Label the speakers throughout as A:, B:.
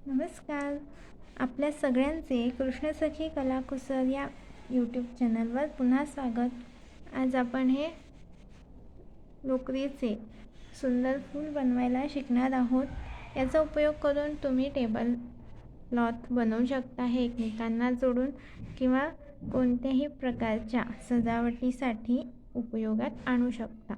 A: नमस्कार. आपल्या सगळ्यांचे कृष्णसखी कलाकुसर या यूट्यूब चॅनलवर पुन्हा स्वागत. आज आपण हे लोकरीचे सुंदर फूल बनवायला शिकणार आहोत. याचा उपयोग करून तुम्ही टेबल क्लॉथ बनवू शकता हे एकमेकांना जोडून, किंवा कोणत्याही प्रकारच्या सजावटीसाठी उपयोगात आणू शकता.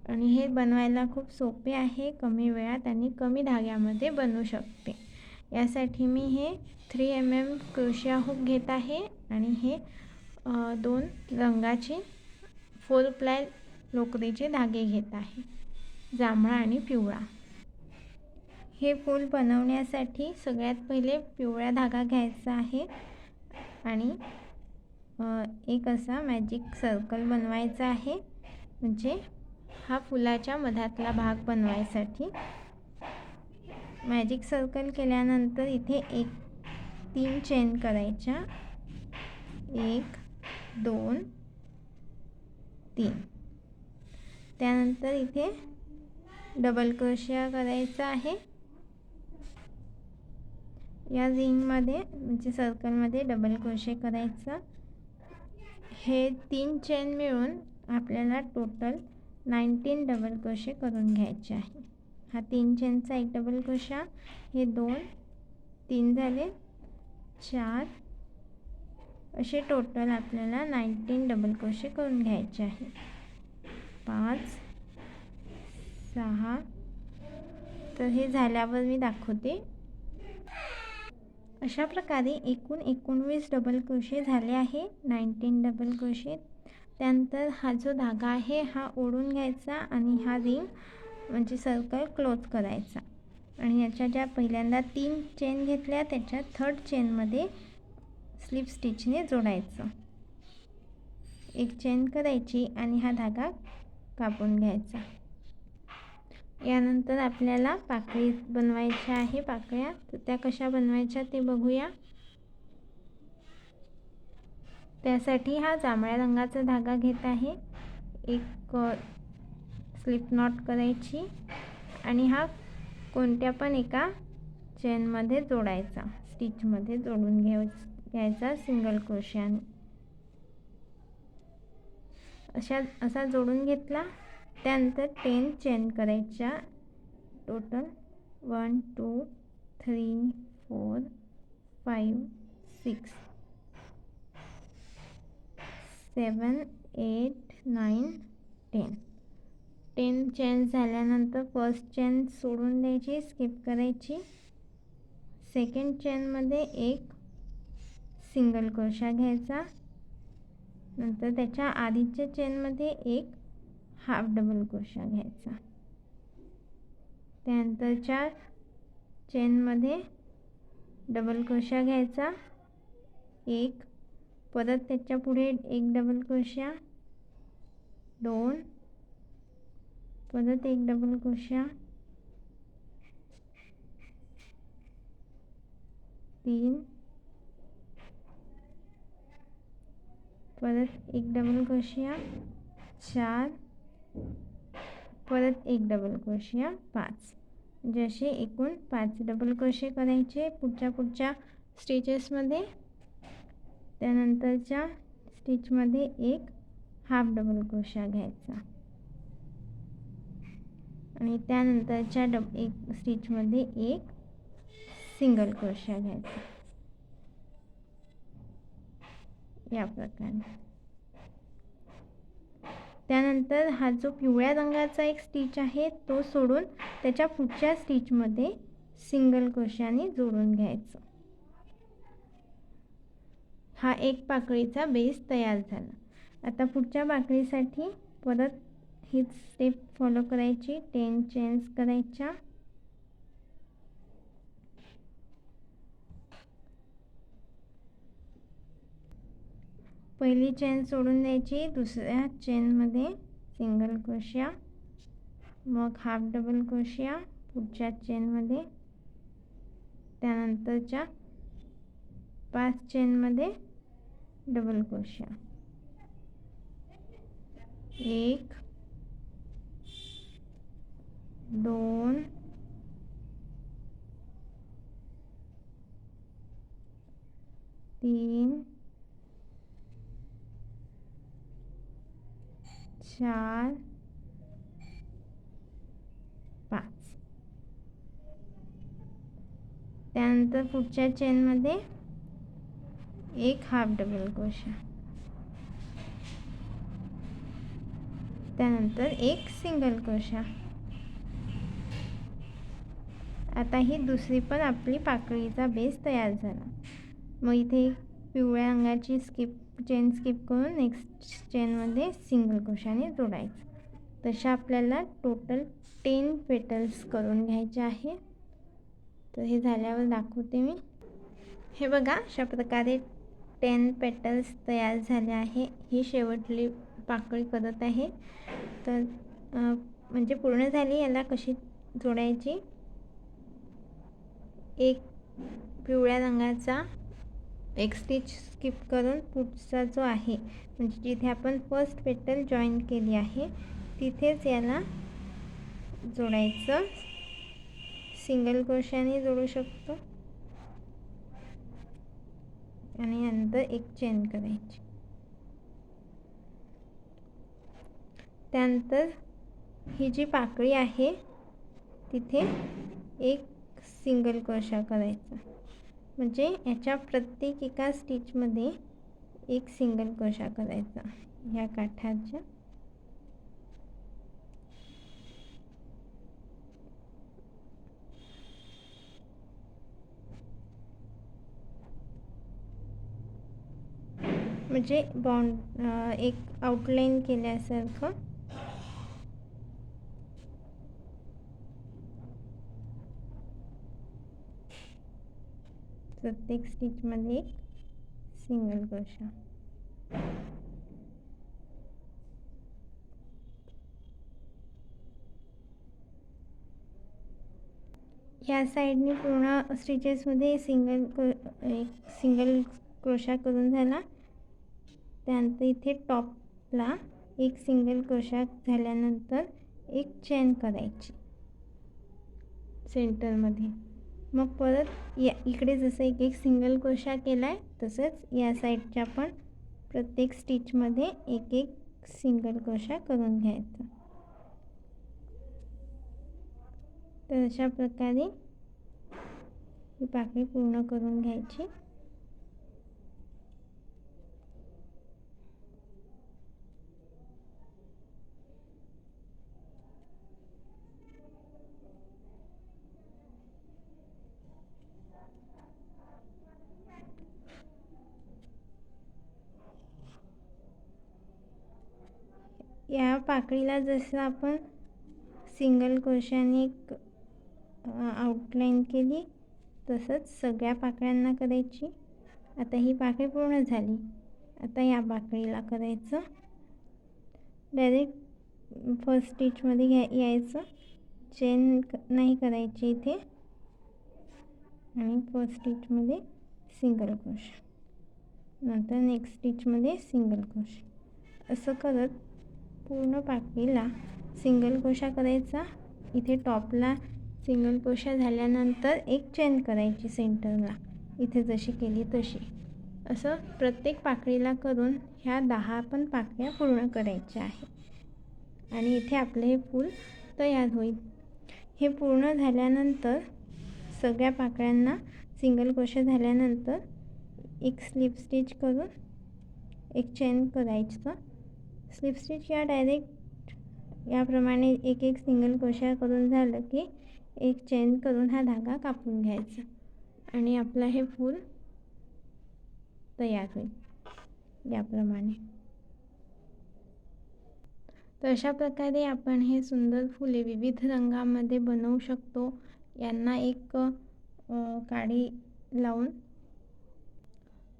A: आणि हे बनवायला खूप सोपे आहे, कमी वेळात आणि कमी धाग्यामध्ये बनवू शकते. यासाठी मी हे 3 mm क्रोशिया हुक घेत आहे आणि हे 2 रंगाचे 4 प्लाय लोकरीचे धागे घेत आहे, जांभळा आणि पिवळा. हे फूल बनवण्यासाठी सगळ्यात पहिले पिवळा धागा घ्यायचा आहे आणि एक असा मॅजिक सर्कल बनवायचा आहे, म्हणजे हा फुलाच्या मधातला भाग बनवायसाठी. मॅजिक सर्कल केल्यानंतर इथे 3 चेन करायच्या, 1 2 3. त्यानंतर इथे डबल क्रोशिया करायचा आहे. या रिंगमध्ये म्हणजे सर्कलमध्ये डबल क्रोशिया करायचा. हे 3 चेन मिळून आपल्याला टोटल 19 डबल क्रोशिया करून घ्यायचे आहे. हा 3 चेनचा एक डबल क्रोशिया, हे 2 3 झाले 4, असे टोटल आपल्याला 19 डबल क्रोशिया करून घ्यायचे आहे. 5 6. तर हे झाल्यावर मी दाखवते. अशा प्रकारे एकूण 19 डबल क्रोशिया झाले आहे, 19 डबल क्रोशिया. त्यानंतर हा जो धागा आहे हा ओढून घ्यायचा आणि हा रिंग म्हणजे सर्कल क्लोज करायचा. आणि याच्या ज्या पहिल्यांदा 3 चेन घेतल्या त्याच्या 3rd चेनमध्ये स्लिप स्टिचने जोडायचं. एक चेन करायची आणि हा धागा कापून घ्यायचा. यानंतर आपल्याला पाकळी बनवायच्या आहे, पाकळ्या. तर त्या कशा बनवायच्या ते बघूया. त्यासाठी हा जांभळ्या रंगाचा धागा घेत आहे, एक स्लिप नॉट करायची आणि हा कोणत्या पण एका चेनमध्ये जोडायचा, स्टिचमध्ये जोडून घ्यायचा सिंगल क्रोशियाने. असा जोडून घेतला. त्यानंतर 10 चेन करायच्या, टोटल 1 2 3 4 5 6 7 8 9 10. 10 चेन झाल्यानंतर फर्स्ट चेन सोडून द्यायची, स्किप करायची. सेकंड चेनमध्ये एक सिंगल क्रोशिया घ्यायचा. नंतर त्याच्या आधीच्या चेनमध्ये एक हाफ डबल क्रोशिया घ्यायचा. त्यानंतरच्या चेनमध्ये डबल क्रोशिया घ्यायचा, एक. परत त्याच्या पुढे एक डबल क्रोशिया, 2. परत एक डबल क्रोशिया, 3. परत एक डबल क्रोशिया, 4. परत एक डबल क्रोशिया, 5. जसे एकूण 5 डबल क्रोशिया करायचे पुढच्या स्टिचेसमध्ये. त्यानंतरच्या स्टिचमध्ये एक हाफ डबल क्रोशिया घ्यायचा आणि त्यानंतरच्या एक स्टिचमध्ये एक सिंगल क्रोशिया घ्यायचा, या प्रकारे. त्यानंतर हा जो पिवळ्या रंगाचा एक स्टिच आहे तो सोडून त्याच्या पुढच्या स्टिचमध्ये सिंगल क्रोशियाने जोडून घ्यायचं. हा एक पाकळीचा बेस तयार झाला. आता पुढच्या पाकळीसाठी परत हीच स्टेप फॉलो करायची. 10 चेन्स करायच्या, पहिली चेन सोडून द्यायची, दुसऱ्या चेनमध्ये सिंगल क्रोशिया, मग हाफ डबल क्रोशिया पुढच्या चेनमध्ये. त्यानंतरच्या 5 चेनमध्ये डबल क्रोशिया, 1 2 3 4 5. त्यानंतर पुढच्या चेनमध्ये एक हाफ डबल क्रोशा, त्यानंतर एक सिंगल क्रोशा. आता ही दुसरी पण आपली पाकळीचा बेस तयार झाला. मग इथे पिवळ्या रंगाची चेन स्किप करून नेक्स्ट चेनमध्ये सिंगल क्रोशाने जोडायचं. तशा आपल्याला टोटल 10 पेटल्स करून घ्यायचे आहे. तर हे झाल्यावर दाखवते मी. हे बघा, अशा प्रकारे 10 पेटल्स तयार झाले आहे. ही शेवटली पाकळी करत आहे. तर म्हणजे पूर्ण झाली. याला कशी जोडायची, एक पिवळ्या रंगाचा एक स्टिच स्किप करून पुढचा जो आहे, म्हणजे जिथे आपण फर्स्ट पेटल जॉईन केली आहे तिथेच याला जोडायचं. सिंगल क्रोशाने जोडू शकतो आणि नंतर एक चेन करायची. त्यानंतर ही जी पाकळी आहे तिथे एक सिंगल क्रोशा करायचा. म्हणजे याच्या प्रत्येक एका स्टिचमध्ये एक सिंगल क्रोशा करायचा. ह्या काठाच्या म्हणजे एक आउटलाईन केल्यासारखं प्रत्येक स्टिचमध्ये एक सिंगल क्रोशा. ह्या साईडने पूर्ण स्टिचेसमध्ये एक सिंगल क्रोशा करून झाला. त्यानंतर इथे टॉपला एक सिंगल क्रोशा झाल्यानंतर एक चेन करायची सेंटरमध्ये. मग परत इकडे जसं एक सिंगल क्रोशा केला आहे तसंच या साईडच्या पण प्रत्येक स्टिचमध्ये एक सिंगल क्रोशा करून घ्यायचा. तर अशा प्रकारे ही पाकळी पूर्ण करून घ्यायची. या पाकळीला जसं आपण सिंगल क्रोशाने एक आउटलाईन केली तसंच सगळ्या पाकळ्यांना करायची. आता ही पाकळी पूर्ण झाली. आता या पाकळीला करायचं. डायरेक्ट फर्स्ट स्टिचमध्ये यायचं. चेन नाही करायची इथे आणि फर्स्ट स्टिचमध्ये सिंगल क्रोशा, नंतर नेक्स्ट स्टिचमध्ये सिंगल क्रोशा. असं करत पूर्ण पाकळीला सिंगल क्रोशा करायचा. इथे टॉपला सिंगल क्रोशा झाल्यानंतर एक चेन करायची सेंटरला, इथे जशी केली तशी. असं प्रत्येक पाकळीला करून ह्या 10 पण पाकळ्या पूर्ण करायच्या आहे आणि इथे आपलं हे फूल तयार होईल. हे पूर्ण झाल्यानंतर सगळ्या पाकळ्यांना सिंगल क्रोशा झाल्यानंतर एक स्लिप स्टिच करून एक चेन करायचं. स्लिप स्टिच या डायरेक्ट याप्रमाणे एक सिंगल क्रोशा करून झालं की एक चेन करून हा धागा कापून घ्यायचा आणि आपलं हे फूल तयार होईल याप्रमाणे. तर अशा प्रकारे आपण हे सुंदर फुले विविध रंगामध्ये बनवू शकतो. यांना एक काडी लावून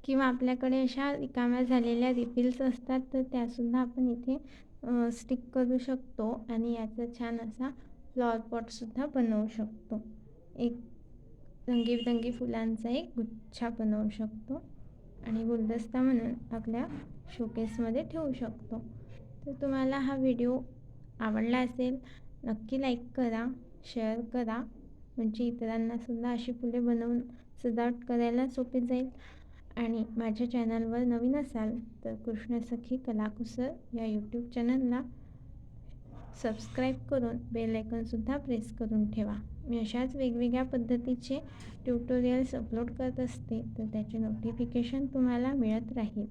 A: किंवा आपल्याकडे अशा रिकाम्या झालेल्या रिफिल्स असतात तर त्यासुद्धा आपण इथे स्टिक करू शकतो आणि याचा छान असा फ्लॉवर पॉटसुद्धा बनवू शकतो. एक रंगीबेरंगी फुलांचा एक गुच्छा बनवू शकतो आणि गुलदस्ता म्हणून आपल्या शोकेसमध्ये ठेवू शकतो. तर तुम्हाला हा व्हिडिओ आवडला असेल नक्की लाईक करा, शेअर करा, म्हणजे इतरांनासुद्धा अशी फुले बनवून सजावट करायला सोपी जाईल. आणि माझ्या चॅनलवर नवीन असाल तर कृष्णसखी कलाकुसर या यूट्यूब चॅनलला सबस्क्राईब करून बेल आयकॉनसुद्धा प्रेस करून ठेवा. मी अशाच वेगवेगळ्या पद्धतीचे ट्युटोरियल्स अपलोड करत असते, तर त्याचे नोटिफिकेशन तुम्हाला मिळत राहील.